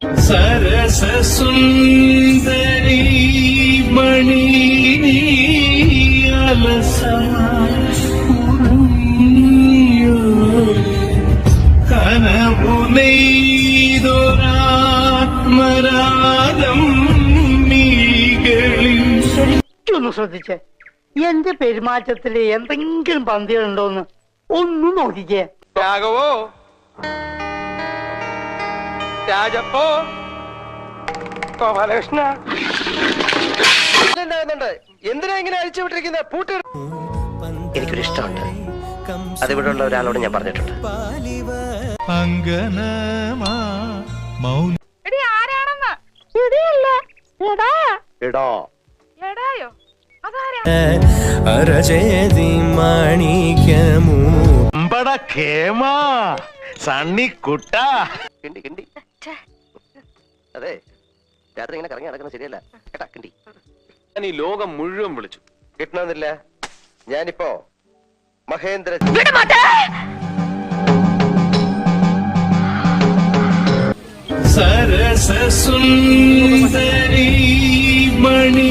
സരസസുന്ദരി മണി കനവു നെയ്തൊരാത്മരാഗം നീകളിൽ. ശരിക്കൊന്ന് ശ്രദ്ധിച്ചേ, എന്റെ പെരുമാറ്റത്തില് എന്തെങ്കിലും പന്തികളുണ്ടോന്ന് ഒന്ന് നോക്കിക്കേ. രാഘവോ, രാജപ്പോ, ഗോപാലകൃഷ്ണ, എന്തിനാ ഇങ്ങനെ അഴിച്ചു വിട്ടിരിക്കുന്നത്? പൂട്ടി. എനിക്കൊരു ഇഷ്ടമുണ്ട്, അതിവിടെ ഉള്ള ഒരാളോട് ഞാൻ പറഞ്ഞിട്ടുണ്ട്. അതെ, രാത്രി ഇങ്ങനെ കറങ്ങി നടക്കുന്നത് ശരിയല്ല കേട്ടാ കിണ്ടി. ഞാൻ ഈ ലോകം മുഴുവൻ വിളിച്ചു, കിട്ടണമെന്നില്ല. ഞാനിപ്പോ മഹേന്ദ്ര സരസസുന്ദരി മണി